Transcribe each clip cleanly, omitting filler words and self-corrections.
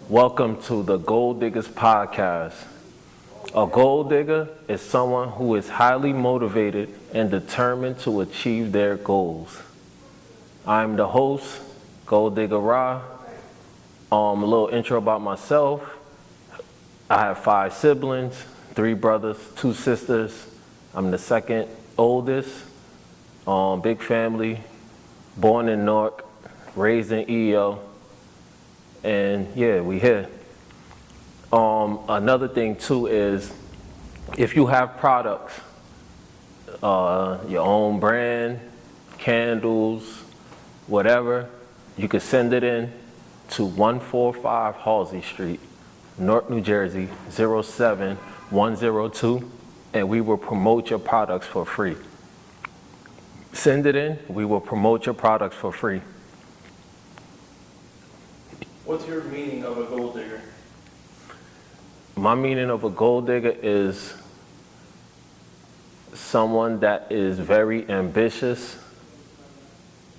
Welcome to the GoalDiggrs Podcast. A goal digger is someone who is highly motivated and determined to achieve their goals. I'm the host, Goaldiggr.Rahhh. A little intro about myself. I have 5 siblings, 3 brothers, 2 sisters. I'm the second oldest. Big family, born in Newark, raised in EO. And yeah, we here. Another thing too is if you have products, your own brand, candles, whatever, you can send it in to 145 Halsey Street, Newark, New Jersey, 07102, and we will promote your products for free. Send it in, we will promote your products for free. What's your meaning of a gold digger? My meaning of a gold digger is someone that is very ambitious,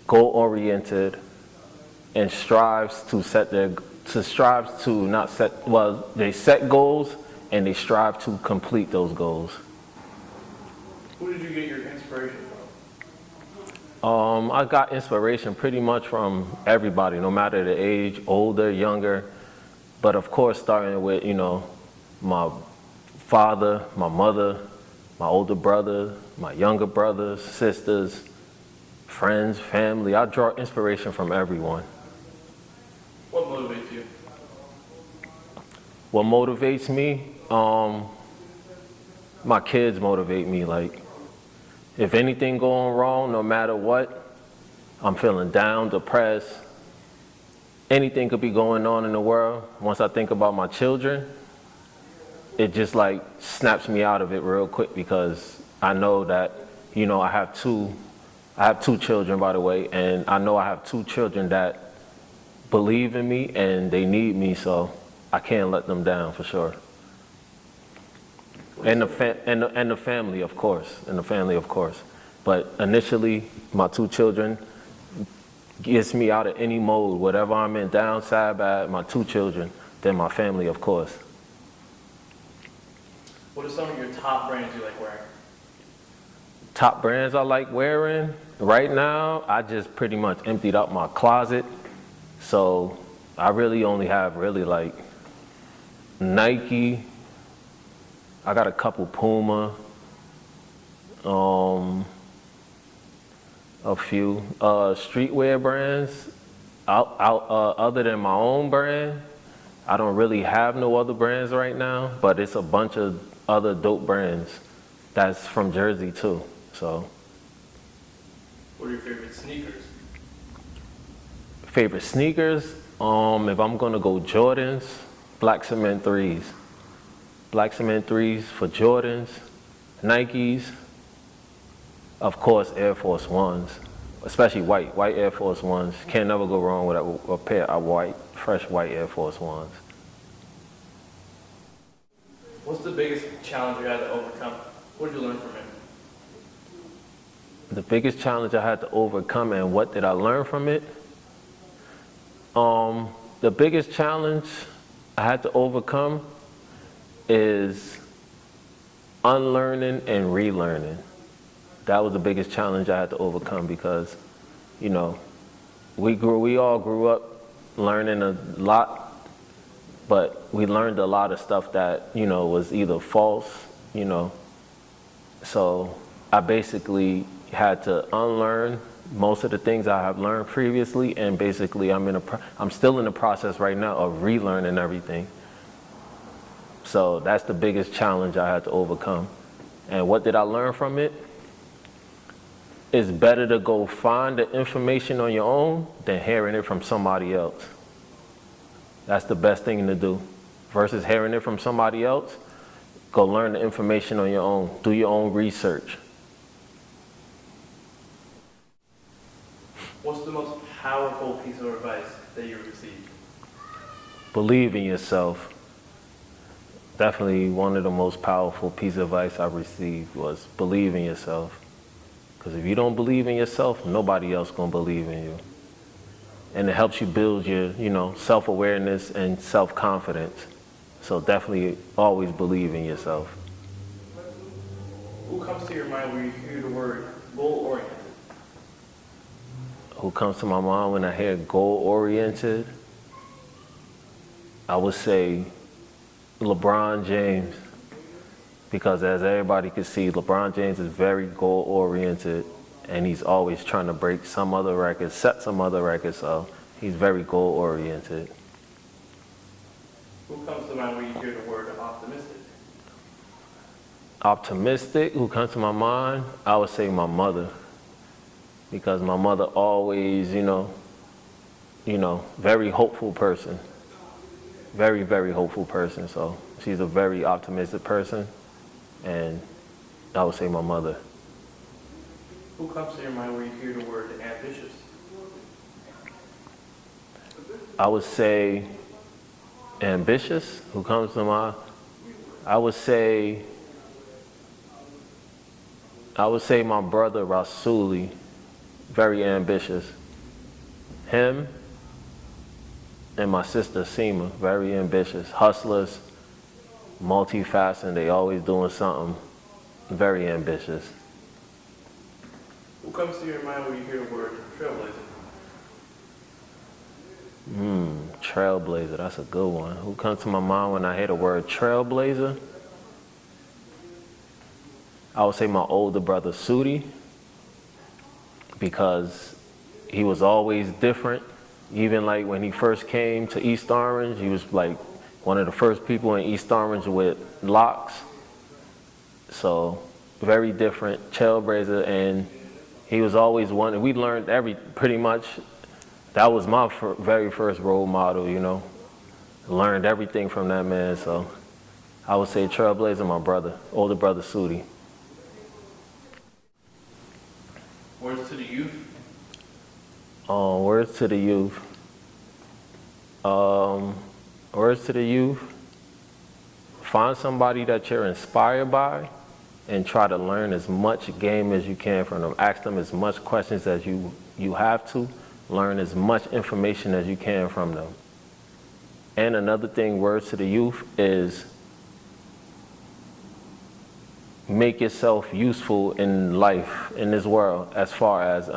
goal-oriented, and they set goals and they strive to complete those goals. Who did you get your inspiration from? I got inspiration pretty much from everybody, no matter the age, older, younger. But of course, starting with, my father, my mother, my older brother, my younger brothers, sisters, friends, family. I draw inspiration from everyone. What motivates you? What motivates me? My kids motivate me. Like, if anything going wrong, no matter what, I'm feeling down, depressed, anything could be going on in the world. Once I think about my children, it just like snaps me out of it real quick because I know that, I have two children, by the way, and I know I have 2 children that believe in me and they need me, so I can't let them down for sure. And the family, of course. But initially, my 2 children gets me out of any mode. Whatever I'm in, down, sad, bad, my 2 children, then my family, of course. What are some of your top brands you like wearing? Top brands I like wearing? Right now, I just pretty much emptied out my closet. So I really only have like Nike. I got a couple Puma, a few streetwear brands. Other than my own brand, I don't really have no other brands right now, but it's a bunch of other dope brands that's from Jersey too. So. What are your favorite sneakers? Favorite sneakers? If I'm gonna go Jordans, black cement 3s. Black cement 3s for Jordans, Nikes, of course Air Force Ones, especially white Air Force Ones. Can't never go wrong with a pair of fresh white Air Force Ones. What's the biggest challenge you had to overcome? What did you learn from it? The biggest challenge I had to overcome and what did I learn from it? The biggest challenge I had to overcome is unlearning and relearning. That was the biggest challenge I had to overcome because, we all grew up learning a lot, but we learned a lot of stuff that, was either false, So I basically had to unlearn most of the things I have learned previously, and basically I'm still in the process right now of relearning everything. So that's the biggest challenge I had to overcome. And what did I learn from it? It's better to go find the information on your own than hearing it from somebody else. That's the best thing to do. Versus hearing it from somebody else, go learn the information on your own. Do your own research. What's the most powerful piece of advice that you received? Believe in yourself. Definitely one of the most powerful pieces of advice I received was believe in yourself. Because if you don't believe in yourself, nobody else gonna believe in you. and it helps you build your, self-awareness and self-confidence. So definitely always believe in yourself. Who comes to your mind when you hear the word goal-oriented? Who comes to my mind when I hear goal-oriented? I would say LeBron James, because as everybody can see, LeBron James is very goal-oriented, and he's always trying to break some other record, set some other record, so he's very goal-oriented. Who comes to mind when you hear the word optimistic? Optimistic, who comes to my mind? I would say my mother, because my mother always, very hopeful person. Very, very hopeful person. So she's a very optimistic person, and I would say my mother. Who comes to your mind when you hear the word ambitious? I would say ambitious. Who comes to mind? I would say my brother Rasuli, very ambitious. Him and my sister Seema, very ambitious. Hustlers, multifaceted, they always doing something. Very ambitious. Who comes to your mind when you hear the word trailblazer? Trailblazer, that's a good one. Who comes to my mind when I hear the word trailblazer? I would say my older brother Sudi, because he was always different. Even like when he first came to East Orange, he was like one of the first people in East Orange with locks. So very different, trailblazer, and he was always one. We learned pretty much. That was my very first role model, Learned everything from that man. So I would say trailblazer, my brother, older brother Sudi. Words to the youth? Words to the youth. Words to the youth. Find somebody that you're inspired by and try to learn as much game as you can from them. Ask them as much questions as you have to. Learn as much information as you can from them. And another thing, words to the youth, is make yourself useful in life, in this world, as far as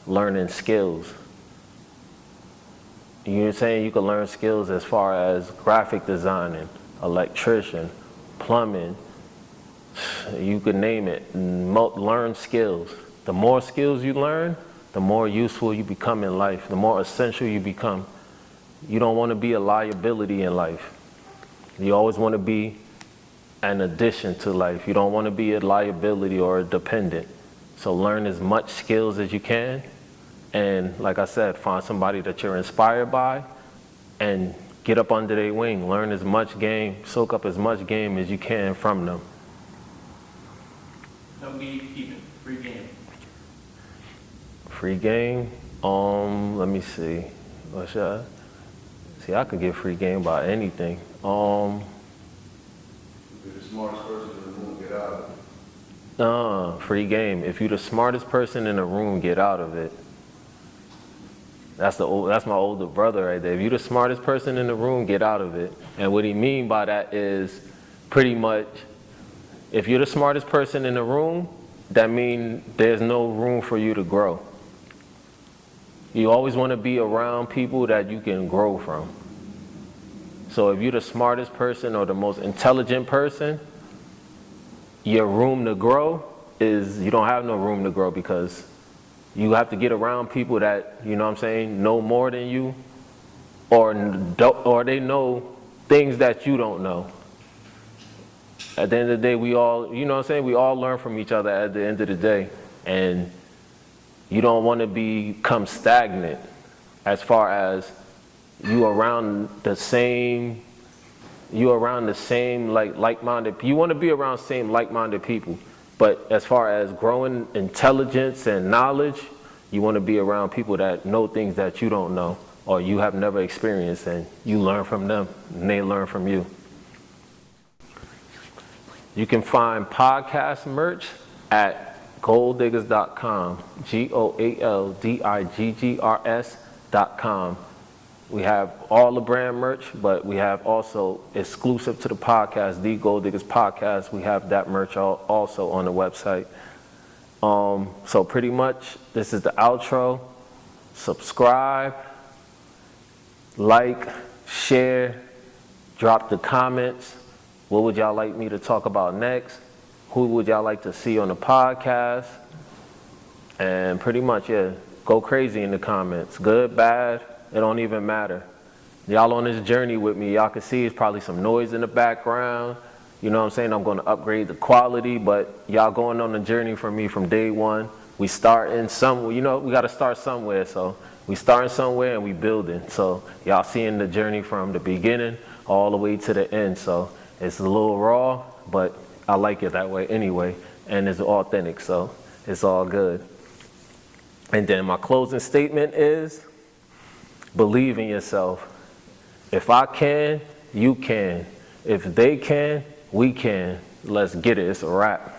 learning skills. You know what I'm saying? You can learn skills as far as graphic designing, electrician, plumbing, you could name it. Learn skills. The more skills you learn, the more useful you become in life, the more essential you become. You don't want to be a liability in life. You always want to be an addition to life. You don't want to be a liability or a dependent. So learn as much skills as you can. And like I said, find somebody that you're inspired by and get up under their wing. Learn as much game, soak up as much game as you can from them. No gatekeeping, free game. Free game? Let me see. What should I? See, I could get free game by anything. If you're the smartest person in the room, get out of it. Free game. If you're the smartest person in the room, get out of it. That's my older brother right there. If you're the smartest person in the room, get out of it. And what he mean by that is pretty much, if you're the smartest person in the room, that means there's no room for you to grow. You always want to be around people that you can grow from. So if you're the smartest person or the most intelligent person, your room to grow is, you don't have no room to grow, because you have to get around people that, know more than you, or they know things that you don't know. At the end of the day, we all, we all learn from each other at the end of the day. And you don't want to become stagnant as far as you around the same like-minded. You want to be around same like-minded people. But as far as growing intelligence and knowledge, you want to be around people that know things that you don't know or you have never experienced, and you learn from them and they learn from you. You can find podcast merch at GoalDiggrs.com, GoalDiggrs.com. We have all the brand merch, but we have also exclusive to the podcast, the GoalDiggrs Podcast. We have that merch also on the website. So pretty much, this is the outro. Subscribe, like, share, drop the comments. What would y'all like me to talk about next? Who would y'all like to see on the podcast? And pretty much, yeah, go crazy in the comments. Good, bad, it don't even matter. Y'all on this journey with me, y'all can see it's probably some noise in the background. You know what I'm saying? I'm going to upgrade the quality, but y'all going on the journey from me from day one. We starting somewhere, you know, we got to start somewhere. So we starting somewhere and we building. So y'all seeing the journey from the beginning all the way to the end. So it's a little raw, but I like it that way anyway. And it's authentic, so it's all good. And then my closing statement is, believe in yourself. If I can, you can. If they can, we can. Let's get it. It's a wrap.